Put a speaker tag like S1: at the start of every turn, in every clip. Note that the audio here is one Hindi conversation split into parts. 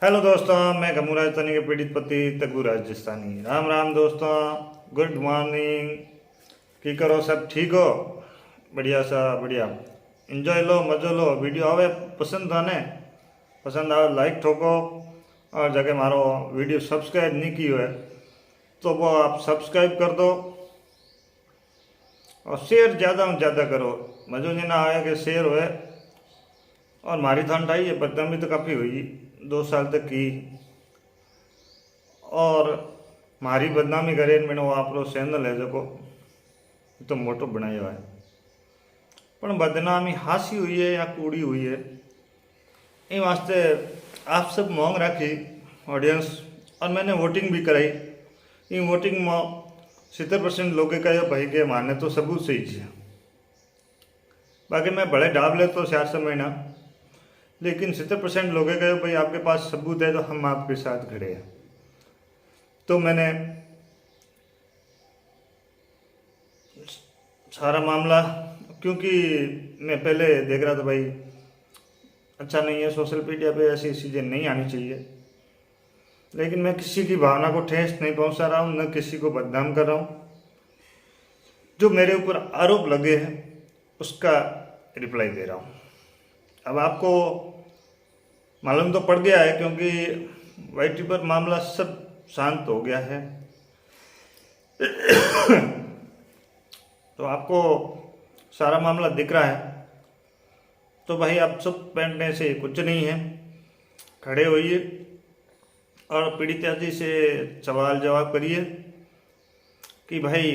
S1: हेलो दोस्तों, मैं गमू राजस्थानी के पीड़ित पति तगू राजस्थानी। राम राम दोस्तों, गुड मॉर्निंग। की करो, सब ठीक हो? बढ़िया सा बढ़िया। इंजॉय लो, मजो लो। वीडियो आवे पसंद थाने, पसंद आवे लाइक ठोको। और जगह मारो वीडियो सब्सक्राइब नहीं की है तो वो आप सब्सक्राइब कर दो और शेयर ज़्यादा में ज़्यादा करो। मज़ो नहीं ना आए कि शेयर होए। और मारी थान ठाई है बदनामी तो काफ़ी हुई 2 साल तक की। और मारी बदनामी करे मैंने वो आप चैनल है जो तो मोटो बनाया है, पर बदनामी हासी हुई है या कूड़ी हुई है इन वास्ते आप सब मांग रखी ऑडियंस। और मैंने वोटिंग भी कराई। इन वोटिंग में 70% लोग कहे भाई के माने तो सबूत सही है। बाकी मैं बड़े डाब ले तो 400 महीना, लेकिन 70% लोग कहे भाई आपके पास सबूत है तो हम आपके साथ खड़े हैं। तो मैंने सारा मामला, क्योंकि मैं पहले देख रहा था भाई अच्छा नहीं है, सोशल मीडिया पे ऐसी चीज़ें नहीं आनी चाहिए, लेकिन मैं किसी की भावना को ठेस नहीं पहुंचा रहा हूँ, न किसी को बदनाम कर रहा हूँ। जो मेरे ऊपर आरोप लगे हैं उसका रिप्लाई दे रहा हूँ। अब आपको मालूम तो पड़ गया है, क्योंकि वाईटी पर मामला सब शांत हो गया है। तो आपको सारा मामला दिख रहा है। तो भाई आप सब बैठने से कुछ नहीं है, खड़े होइए और पीड़िता जी से सवाल जवाब करिए कि भाई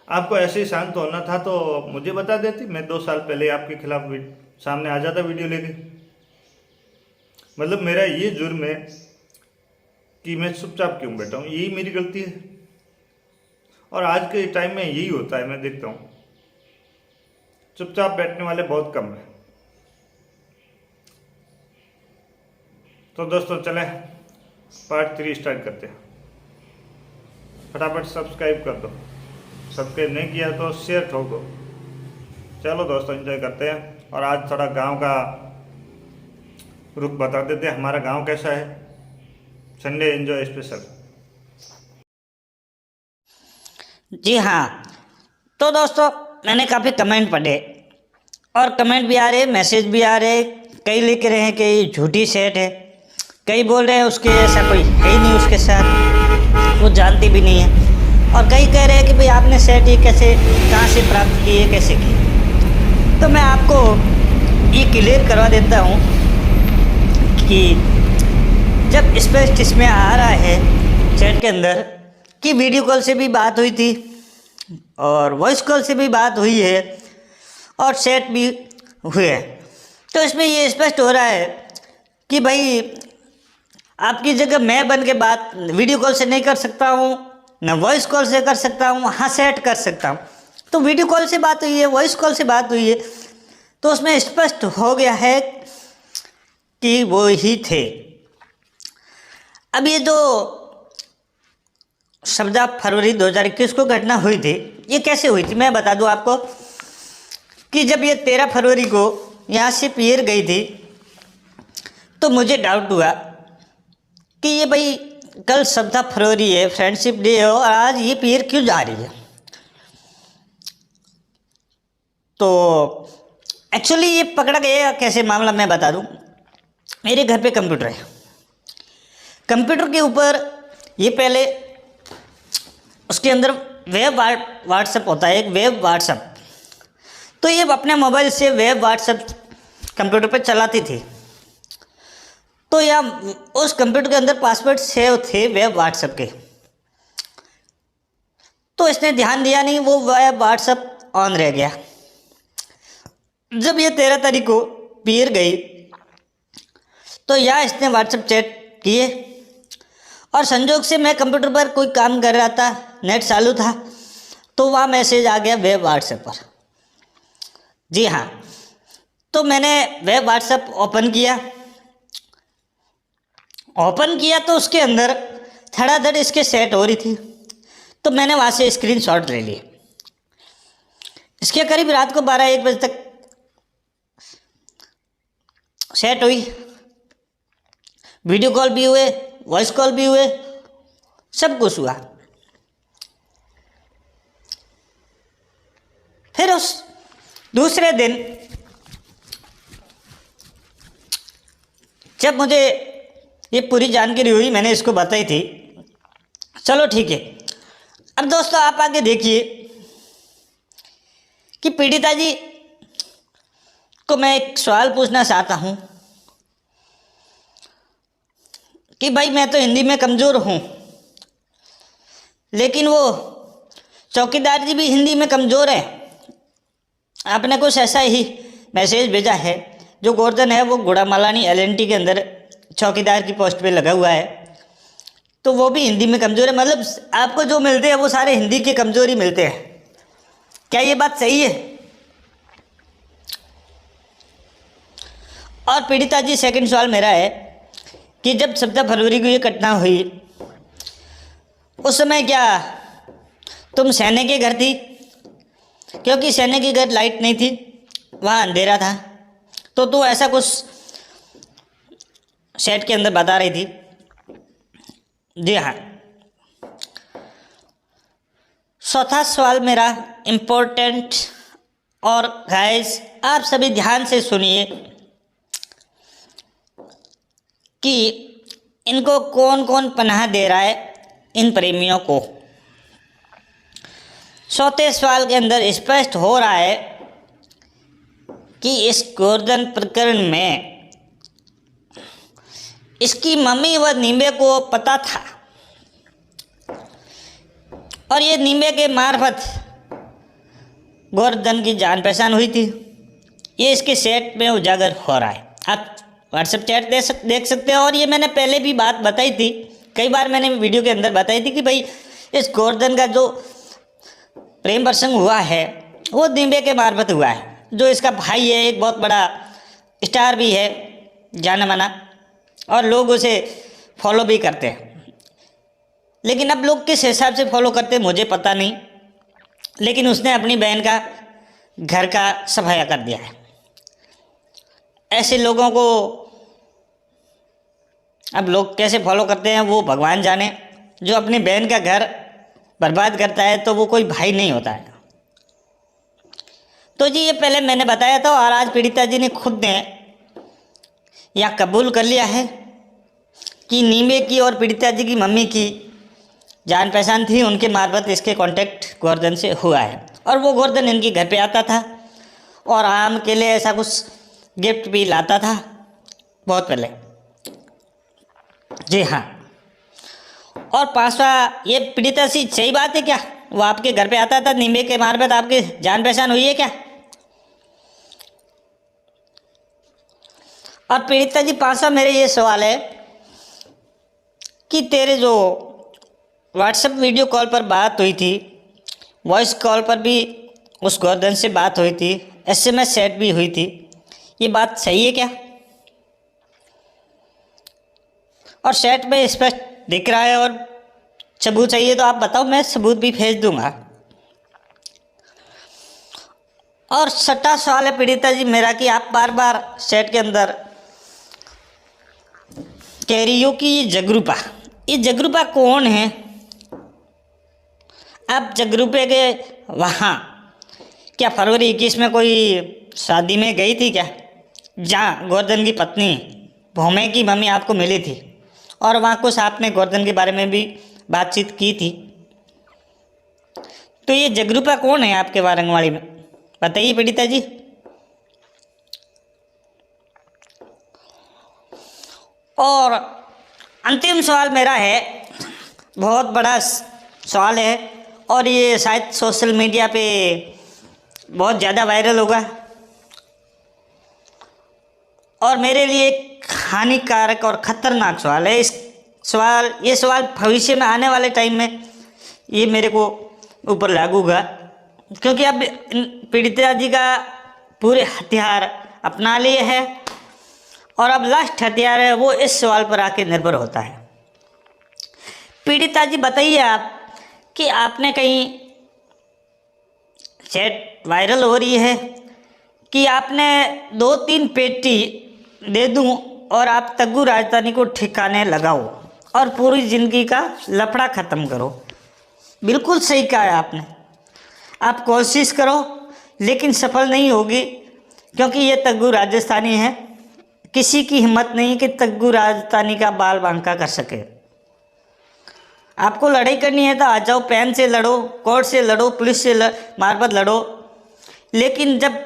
S1: आपको ऐसे ही शांत होना था तो मुझे बता देती, मैं 2 साल पहले आपके खिलाफ सामने आ जाता वीडियो लेके। मतलब मेरा ये जुर्म है कि मैं चुपचाप क्यों बैठा हूँ, यही मेरी गलती है। और आज के टाइम में यही होता है, मैं देखता हूँ चुपचाप बैठने वाले बहुत कम हैं। तो दोस्तों चले पार्ट 3 स्टार्ट करते हैं। फटाफट सब्सक्राइब कर दो, सब्सक्राइब नहीं किया तो शेयर ठोको। चलो दोस्तों एंजॉय करते हैं। और आज थोड़ा गांव का रुख बता देते हैं, हमारा गांव कैसा है। Sunday enjoy special.
S2: जी हाँ। तो दोस्तों मैंने काफ़ी कमेंट पढ़े और कमेंट भी आ रहे, मैसेज भी आ रहे। कई लिख रहे हैं कि ये झूठी सेट है, कई बोल रहे हैं उसके ऐसा कोई है ही नहीं उसके साथ, वो जानती भी नहीं है। और कई कह रहे हैं कि भाई आपने सेट ये कैसे, कहाँ से प्राप्त की है, कैसे की। तो मैं आपको ये क्लियर करवा देता हूँ कि जब स्पष्ट इसमें आ रहा है चैट के अंदर कि वीडियो कॉल से भी बात हुई थी और वॉइस कॉल से भी बात हुई है और चैट भी हुए हैं, तो इसमें ये स्पष्ट हो रहा है कि भाई आपकी जगह मैं बन के बात वीडियो कॉल से नहीं कर सकता हूँ, न वॉइस कॉल से कर सकता हूँ, हाँ चैट कर सकता हूँ। तो वीडियो कॉल से बात हुई है, वॉइस कॉल से बात हुई है, तो उसमें स्पष्ट हो गया है कि वो ही थे। अब ये जो 17 फरवरी 2021 को घटना हुई थी, ये कैसे हुई थी मैं बता दूं आपको कि जब ये 13 फरवरी को यहाँ से पियर गई थी तो मुझे डाउट हुआ कि ये भाई कल 17 फरवरी है, फ्रेंडशिप डे है, और आज ये पियर क्यों जा रही है। तो एक्चुअली ये पकड़ा गया कैसे मामला मैं बता दूं। मेरे घर पे कंप्यूटर है, कंप्यूटर के ऊपर ये पहले उसके अंदर वेब व्हाट्सएप होता है, एक वेब व्हाट्सएप। तो ये अपने मोबाइल से वेब व्हाट्सएप कंप्यूटर पे चलाती थी। तो या उस कंप्यूटर के अंदर password save the web WhatsApp के, तो इसने ध्यान दिया नहीं, वो वेब व्हाट्सएप ऑन रह गया। जब ये 13 तारीख को पियर गई तो यहाँ इसने व्हाट्सएप चैट किए और संजोग से मैं कंप्यूटर पर कोई काम कर रहा था, नेट चालू था, तो वहाँ मैसेज आ गया वेब व्हाट्सएप पर। जी हाँ, तो मैंने वेब व्हाट्सएप ओपन किया तो उसके अंदर धड़ाधड़ इसके सेट हो रही थी। तो मैंने वहाँ से स्क्रीनशॉट ले लिए। इसके करीब रात को 12-1 बजे तक सेट हुई। वीडियो कॉल भी हुए, वॉइस कॉल भी हुए, सब कुछ हुआ। फिर उस दूसरे दिन जब मुझे ये पूरी जानकारी हुई, मैंने इसको बताई थी। चलो ठीक है। अब दोस्तों आप आगे देखिए कि पीड़िता जी को मैं एक सवाल पूछना चाहता हूँ कि भाई मैं तो हिंदी में कमज़ोर हूँ, लेकिन वो चौकीदार जी भी हिंदी में कमज़ोर है। आपने कुछ ऐसा ही मैसेज भेजा है, जो गोवर्धन है वो गुड़ामालानी LNT के अंदर चौकीदार की पोस्ट पे लगा हुआ है, तो वो भी हिंदी में कमज़ोर है। मतलब आपको जो मिलते हैं वो सारे हिंदी के कमज़ोर ही मिलते हैं। क्या ये बात सही है? और पीड़िता जी, सेकंड सवाल मेरा है कि जब 17 फरवरी को ये घटना हुई, उस समय क्या तुम सैनिक के घर थी? क्योंकि सैनिक के घर लाइट नहीं थी, वहाँ अंधेरा था, तो तू ऐसा कुछ सेट के अंदर बता रही थी। जी हाँ। चौथा सवाल मेरा इम्पोर्टेंट, और गाइस आप सभी ध्यान से सुनिए कि इनको कौन कौन पनाह दे रहा है, इन प्रेमियों को। चौथे सवाल के अंदर स्पष्ट हो रहा है कि इस गोवर्धन प्रकरण में इसकी मम्मी व नींबे को पता था, और ये नींबे के मार्फत गोवर्धन की जान पहचान हुई थी। ये इसके सेट में उजागर हो रहा है। आप व्हाट्सएप चैट देख सकते हैं। और ये मैंने पहले भी बात बताई थी, कई बार मैंने वीडियो के अंदर बताई थी कि भाई इस गोवर्धन का जो प्रेम प्रसंग हुआ है वो नींबे के मार्फत हुआ है। जो इसका भाई है, एक बहुत बड़ा स्टार भी है, जाना माना, और लोग उसे फॉलो भी करते हैं। लेकिन अब लोग किस हिसाब से फॉलो करते हैं मुझे पता नहीं, लेकिन उसने अपनी बहन का घर का सफाया कर दिया है। ऐसे लोगों को अब लोग कैसे फॉलो करते हैं वो भगवान जाने। जो अपनी बहन का घर बर्बाद करता है तो वो कोई भाई नहीं होता है। तो जी ये पहले मैंने बताया था, और आज पीड़िता जी ने खुद ने यह कबूल कर लिया है कि नींबे की और पीड़िता जी की मम्मी की जान पहचान थी, उनके मार्फत इसके कांटेक्ट गोवर्धन से हुआ है। और वो गोवर्धन इनके घर पे आता था और आम केले ऐसा कुछ गिफ्ट भी लाता था बहुत पहले। जी हाँ। और पांचवा, ये पीड़िता सी सही बात है क्या? वो आपके घर पे आता था, नींबे के मार्फत आपकी जान पहचान हुई है क्या? और पीड़िता जी, पांचवा मेरे ये सवाल है कि तेरे जो व्हाट्सएप वीडियो कॉल पर बात हुई थी, वॉइस कॉल पर भी उस गोवर्धन से बात हुई थी, SMS चैट भी हुई थी, ये बात सही है क्या? और चैट में स्पष्ट दिख रहा है, और सबूत चाहिए तो आप बताओ, मैं सबूत भी भेज दूंगा। और छठा सवाल है पीड़िता जी मेरा कि आप बार बार चैट के अंदर कह रही हो कि ये जगरूपा कौन है? आप जगरूपे के वहाँ क्या फरवरी 21 में कोई शादी में गई थी क्या, जहाँ गोवर्धन की पत्नी भौमे की मम्मी आपको मिली थी, और वहाँ कुछ आपने गोवर्धन के बारे में भी बातचीत की थी? तो ये जगरूपा कौन है आपके वारंगवाड़ी में, बताइए पीड़िता जी। और अंतिम सवाल मेरा है, बहुत बड़ा सवाल है, और ये शायद सोशल मीडिया पे बहुत ज़्यादा वायरल होगा, और मेरे लिए एक हानिकारक और ख़तरनाक सवाल है। ये सवाल भविष्य में आने वाले टाइम में ये मेरे को ऊपर लागू होगा, क्योंकि अब पीड़िता जी का पूरे हथियार अपना लिए है, और अब लास्ट हथियार है वो इस सवाल पर आके निर्भर होता है। पीड़िता जी बताइए आप कि आपने कहीं चैट वायरल हो रही है कि आपने 2-3 पेटी दे दूं और आप तग्गू राजधानी को ठिकाने लगाओ और पूरी ज़िंदगी का लफड़ा ख़त्म करो। बिल्कुल सही कहा है आपने। आप कोशिश करो लेकिन सफल नहीं होगी, क्योंकि ये तग्गू राजस्थानी है। किसी की हिम्मत नहीं कि तग्गू राजस्थानी का बाल बांका कर सके। आपको लड़ाई करनी है तो आ जाओ, पेन से लड़ो, कोर्ट से लड़ो, पुलिस से मार्फत लड़ो। लेकिन जब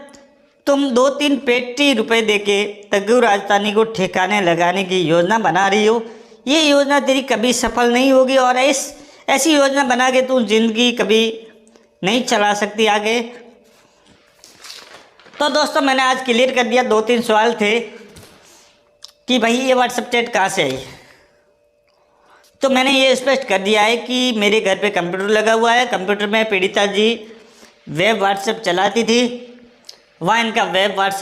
S2: तुम 2-3 पेटी रुपए देके तग्गू राजधानी को ठिकाने लगाने की योजना बना रही हो, ये योजना तेरी कभी सफल नहीं होगी और ऐसी योजना बना के तू जिंदगी कभी नहीं चला सकती आगे। तो दोस्तों मैंने आज क्लियर कर दिया। 2-3 सवाल थे कि भाई ये व्हाट्सएप चैट कहाँ से आई, तो मैंने ये स्पष्ट कर दिया है कि मेरे घर पे कंप्यूटर लगा हुआ है। कंप्यूटर में पीड़िता जी वेब व्हाट्सएप चलाती थी, वहाँ इनका वेब व्हाट्सएप